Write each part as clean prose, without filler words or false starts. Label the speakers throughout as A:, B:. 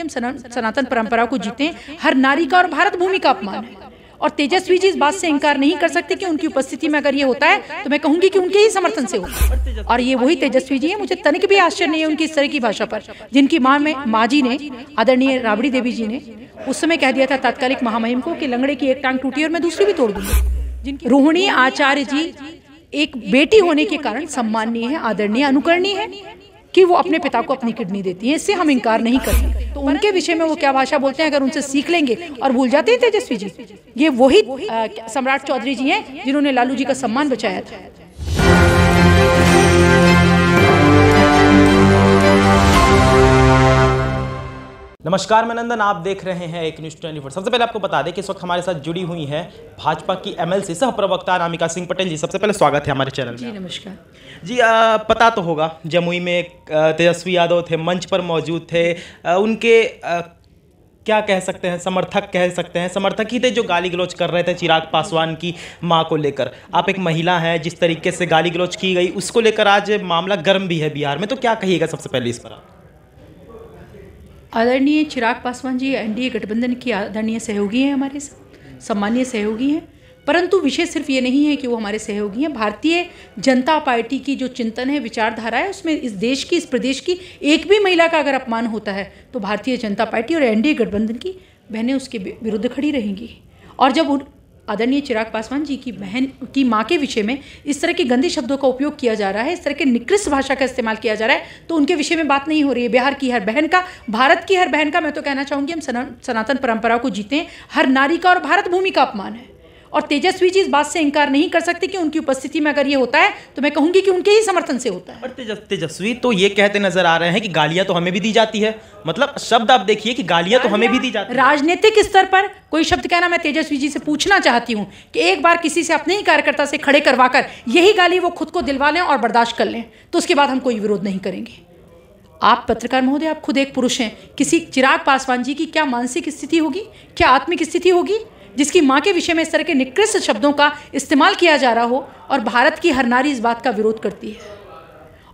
A: हम सनातन परंपरा को जीते, हर नारी का और भारत भूमि का अपमान है। और तेजस्वी जी इस बात से इनकार नहीं कर सकते कि उनकी उपस्थिति में अगर ये होता है तो मैं कहूंगी कि उनके ही समर्थन से होगा। और ये वही तेजस्वी जी हैं, मुझे तनिक भी आश्चर्य नहीं है उनकी इस तरह की भाषा पर, जिनकी माँ जी ने, आदरणीय राबड़ी देवी जी ने उस समय कह दिया था तात्कालिक महामहिम को कि लंगड़े की एक टांग टूटी और मैं दूसरी भी तोड़ दूंगी। रोहिणी आचार्य जी एक बेटी होने के कारण सम्माननीय है, आदरणीय, अनुकरणीय है कि वो अपने पिता को अपनी किडनी देती हैं, इससे हम इनकार नहीं करते। तो उनके विषय में वो क्या भाषा बोलते हैं अगर उनसे सीख लेंगे और भूल जाते हैं तेजस्वी जी। ये वही सम्राट चौधरी जी हैं जिन्होंने लालू जी का सम्मान बचाया था।
B: नमस्कार, मैं नंदन, आप देख रहे हैं एक न्यूज़ 24। सबसे पहले आपको बता दें कि इस वक्त हमारे साथ जुड़ी हुई हैं भाजपा की एमएलसी सह प्रवक्ता अनामिका सिंह पटेल जी। सबसे पहले स्वागत है हमारे चैनल में।
A: जी नमस्कार
B: जी। पता तो होगा जमुई में तेजस्वी यादव थे, मंच पर मौजूद थे, उनके क्या कह सकते हैं, समर्थक कह सकते हैं, समर्थक ही थे जो गाली गलौज कर रहे थे चिराग पासवान की मां को लेकर। आप एक महिला हैं, जिस तरीके से गाली गलौज की गई उसको लेकर आज मामला गर्म भी है बिहार में, तो क्या कहिएगा सबसे पहले इस पर?
A: आदरणीय चिराग पासवान जी एनडीए गठबंधन की आदरणीय सहयोगी हैं, हमारे सम्मानीय सहयोगी हैं। परंतु विषय सिर्फ ये नहीं है कि वो हमारे सहयोगी हैं। भारतीय जनता पार्टी की जो चिंतन है, विचारधारा है, उसमें इस देश की, इस प्रदेश की एक भी महिला का अगर अपमान होता है तो भारतीय जनता पार्टी और एनडीए गठबंधन की बहनें उसके विरुद्ध खड़ी रहेंगी। और जब आदरणीय चिराग पासवान जी की बहन की मां के विषय में इस तरह के गंदे शब्दों का उपयोग किया जा रहा है, इस तरह के निकृष्ट भाषा का इस्तेमाल किया जा रहा है, तो उनके विषय में बात नहीं हो रही है। बिहार की हर बहन का, भारत की हर बहन का, मैं तो कहना चाहूँगी हम सनातन परंपरा को जीते, हर नारी का और भारत भूमि का अपमान है। और तेजस्वी जी इस बात से इनकार नहीं कर सकते कि उनकी उपस्थिति में अगर ये होता है तो मैं कहूंगी कि उनके ही समर्थन से होता है।
B: पर तेजस्वी तो ये कहते नजर आ रहे हैं कि गालियां तो हमें भी दी जाती है, मतलब शब्द आप देखिए कि गालियां तो हमें भी दी जाती है।
A: राजनीतिक स्तर पर कोई शब्द कहना, मैं तेजस्वी जी से पूछना चाहती हूँ कि एक बार किसी से अपने ही कार्यकर्ता से खड़े करवाकर यही गाली वो खुद को दिलवा लें और बर्दाश्त कर लें, तो उसके बाद हम कोई विरोध नहीं करेंगे। आप पत्रकार महोदय, आप खुद एक पुरुष हैं, किसी चिराग पासवान जी की क्या मानसिक स्थिति होगी, क्या आत्मिक स्थिति होगी जिसकी मां के विषय में इस तरह के निकृष्ट शब्दों का इस्तेमाल किया जा रहा हो और भारत की हर नारी इस बात का विरोध करती है।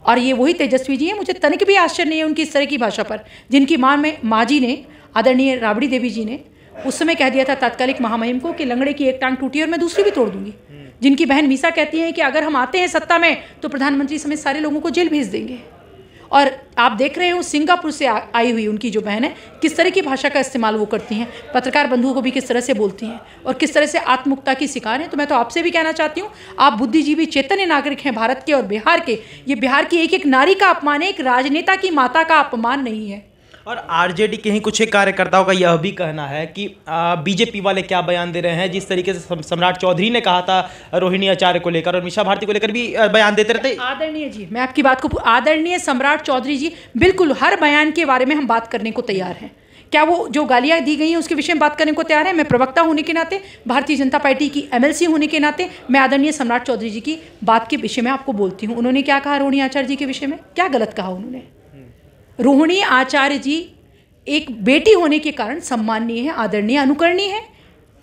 A: और ये वही तेजस्वी जी हैं, मुझे तनिक भी आश्चर्य नहीं है उनकी इस तरह की भाषा पर, जिनकी माँ जी ने, आदरणीय राबड़ी देवी जी ने उस समय कह दिया था तात्कालिक महामहिम को कि लंगड़े की एक टांग टूटी और मैं दूसरी भी तोड़ दूंगी। जिनकी बहन मीसा कहती हैं कि अगर हम आते हैं सत्ता में तो प्रधानमंत्री समेत सारे लोगों को जेल भेज देंगे। और आप देख रहे हो सिंगापुर से आई हुई उनकी जो बहन है, किस तरह की भाषा का इस्तेमाल वो करती हैं, पत्रकार बंधुओं को भी किस तरह से बोलती हैं और किस तरह से आत्ममुक्ता की शिकार हैं। तो मैं तो आपसे भी कहना चाहती हूँ, आप बुद्धिजीवी चैतन्य नागरिक हैं भारत के और बिहार के। ये बिहार की एक एक नारी का अपमान है, एक राजनेता की माता का अपमान नहीं है।
B: और आरजेडी के ही कुछ एक कार्यकर्ताओं का यह भी कहना है कि बीजेपी वाले क्या बयान दे रहे हैं, जिस तरीके से सम्राट चौधरी ने कहा था रोहिणी आचार्य को लेकर और मीसा भारती को लेकर भी बयान देते रहते।
A: आदरणीय जी, मैं आपकी बात को, आदरणीय सम्राट चौधरी जी, बिल्कुल हर बयान के बारे में हम बात करने को तैयार हैं। क्या वो जो गालियाँ दी गई हैं उसके विषय में बात करने को तैयार है? मैं प्रवक्ता होने के नाते, भारतीय जनता पार्टी की एमएलसी होने के नाते, मैं आदरणीय सम्राट चौधरी जी की बात के विषय में आपको बोलती हूँ। उन्होंने क्या कहा रोहिणी आचार्य जी के विषय में, क्या गलत कहा उन्होंने? रोहिणी आचार्य जी एक बेटी होने के कारण सम्माननीय है, आदरणीय, अनुकरणीय है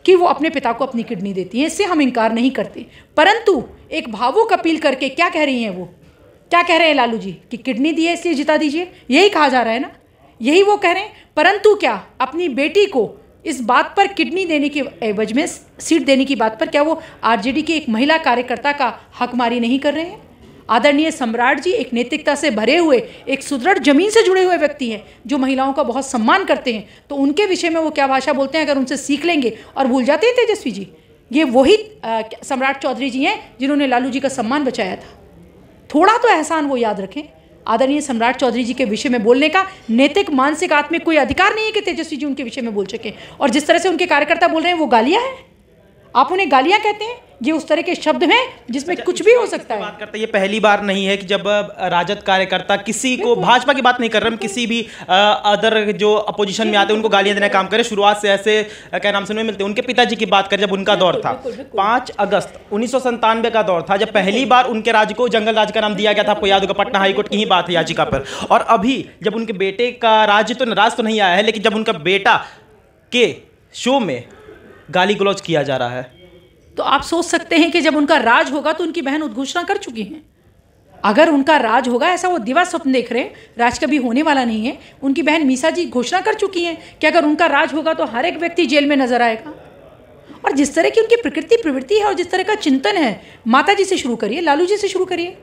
A: कि वो अपने पिता को अपनी किडनी देती हैं, इससे हम इनकार नहीं करते। परंतु एक भावुक अपील करके क्या कह रही हैं, वो क्या कह रहे हैं लालू जी कि किडनी दी है इसलिए जिता दीजिए, यही कहा जा रहा है ना, यही वो कह रहे हैं। परंतु क्या अपनी बेटी को इस बात पर किडनी देने के एवज में सीट देने की बात पर क्या वो आरजेडी के एक महिला कार्यकर्ता का हकमारी नहीं कर रहे हैं? आदरणीय सम्राट जी एक नैतिकता से भरे हुए, एक सुदृढ़ जमीन से जुड़े हुए व्यक्ति हैं जो महिलाओं का बहुत सम्मान करते हैं, तो उनके विषय में वो क्या भाषा बोलते हैं अगर उनसे सीख लेंगे और भूल जाते हैं तेजस्वी जी। ये वही सम्राट चौधरी जी हैं जिन्होंने लालू जी का सम्मान बचाया था। थोड़ा तो एहसान वो याद रखें। आदरणीय सम्राट चौधरी जी के विषय में बोलने का नैतिक, मानसिक, आत्मिक कोई अधिकार नहीं है कि तेजस्वी जी उनके विषय में बोल सकें। और जिस तरह से उनके कार्यकर्ता बोल रहे हैं वो गालियाँ हैं, आप उन्हें गालियाँ कहते हैं, ये उस तरह के शब्द हैं जिसमें कुछ भी हो सकता है।
B: बात करते ये पहली बार नहीं है कि जब राजद कार्यकर्ता किसी को, भाजपा की बात नहीं कर रहे हम, किसी भी अदर जो अपोजिशन में आते हैं उनको गालियां देने का काम करें। शुरुआत से ऐसे क्या नाम सुनने मिलते हैं। उनके पिताजी की बात करें, जब उनका दौर था 5 अगस्त 1997 का दौर था, जब पहली बार उनके राज्य को जंगल राज का नाम दिया गया था। आपको याद होगा, पटना हाईकोर्ट की ही बात है याचिका पर। और अभी जब उनके बेटे का राज तो नहीं आया है, लेकिन जब उनका बेटा के शो में गाली गलौज किया जा रहा है,
A: तो आप सोच सकते हैं कि जब उनका राज होगा तो उनकी बहन उद्घोषणा कर चुकी हैं। अगर उनका राज होगा, ऐसा वो दिवा स्वप्न देख रहे हैं, राज कभी होने वाला नहीं है। उनकी बहन मीसा जी घोषणा कर चुकी हैं कि अगर उनका राज होगा तो हर एक व्यक्ति जेल में नजर आएगा। और जिस तरह की उनकी प्रकृति प्रवृत्ति है और जिस तरह का चिंतन है, माता जी से शुरू करिए, लालू जी से शुरू करिए।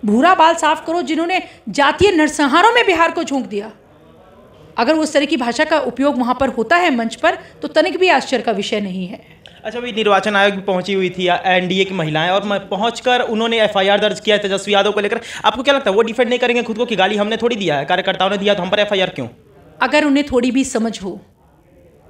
A: भूरा बाल साफ करो, जिन्होंने जातीय नरसंहारों में बिहार को झोंक दिया। अगर उस तरह की भाषा का उपयोग वहाँ पर होता है मंच पर, तो तनिक भी आश्चर्य का विषय नहीं है।
B: अच्छा, अभी निर्वाचन आयोग भी पहुंची हुई थी एनडीए की महिलाएं, और पहुंचकर उन्होंने एफआईआर दर्ज किया है तेजस्वी यादव को लेकर। आपको क्या लगता है वो डिफेंड नहीं करेंगे खुद को कि गाली हमने थोड़ी दिया है, कार्यकर्ताओं ने दिया, तो हम पर एफआईआर क्यों?
A: अगर उन्हें थोड़ी भी समझ हो,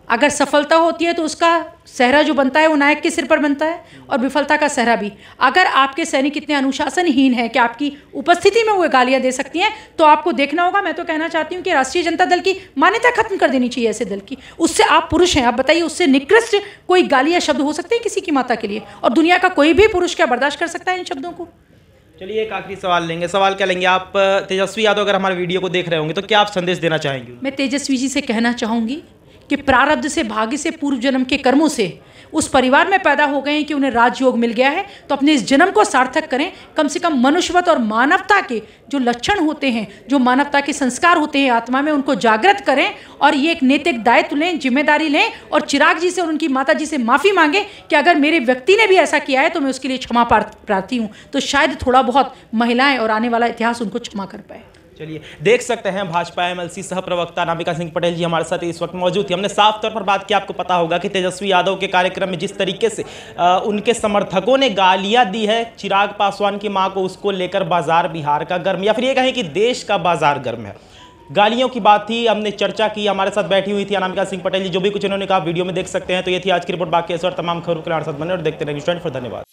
A: अगर सफलता होती है तो उसका सहरा जो बनता है वो नायक के सिर पर बनता है, और विफलता का सहरा भी। अगर आपके सैनिक इतने अनुशासनहीन हैं कि आपकी उपस्थिति में वो गालियां दे सकती हैं, तो आपको देखना होगा। मैं तो कहना चाहती हूं कि राष्ट्रीय जनता दल की मान्यता खत्म कर देनी चाहिए ऐसे दल की। उससे आप पुरुष हैं, आप बताइए, उससे निकृष्ट कोई गाली या शब्द हो सकते हैं किसी की माता के लिए? और दुनिया का कोई भी पुरुष क्या बर्दाश्त कर सकता है इन शब्दों को?
B: चलिए, एक आखिरी सवाल लेंगे। सवाल क्या लेंगे आप? तेजस्वी यादव अगर हमारे वीडियो को देख रहे होंगे तो क्या आप संदेश देना चाहेंगे?
A: मैं तेजस्वी जी से कहना चाहूँगी कि प्रारब्ध से, भाग्य से, पूर्व जन्म के कर्मों से उस परिवार में पैदा हो गए हैं कि उन्हें राजयोग मिल गया है, तो अपने इस जन्म को सार्थक करें। कम से कम मनुष्यवत और मानवता के जो लक्षण होते हैं, जो मानवता के संस्कार होते हैं आत्मा में, उनको जागृत करें और ये एक नैतिक दायित्व लें, जिम्मेदारी लें, और चिराग जी से और उनकी माता जी से माफ़ी मांगें कि अगर मेरे व्यक्ति ने भी ऐसा किया है तो मैं उसके लिए क्षमा प्रार्थी हूँ। तो शायद थोड़ा बहुत महिलाएं और आने वाला इतिहास उनको क्षमा कर पाए।
B: चलिए, देख सकते हैं भाजपा एमएलसी सह प्रवक्ता अनामिका सिंह पटेल जी हमारे साथ इस वक्त मौजूद थी। हमने साफ तौर पर बात की। आपको पता होगा कि तेजस्वी यादव के कार्यक्रम में जिस तरीके से उनके समर्थकों ने गालियां दी है चिराग पासवान की मां को, उसको लेकर बाजार बिहार का गर्म, या फिर ये कहें कि देश का बाजार गर्म है। गालियों की बात थी, हमने चर्चा की। हमारे साथ बैठी हुई थी अनामिका सिंह पटेल जी, जो भी कुछ इन्होंने कहा वीडियो में देख सकते हैं। तो ये थी आज की रिपोर्ट। बाकी इस और तमाम खबरों के लिए हमारे साथ बने और देखते रहेंगे। धन्यवाद।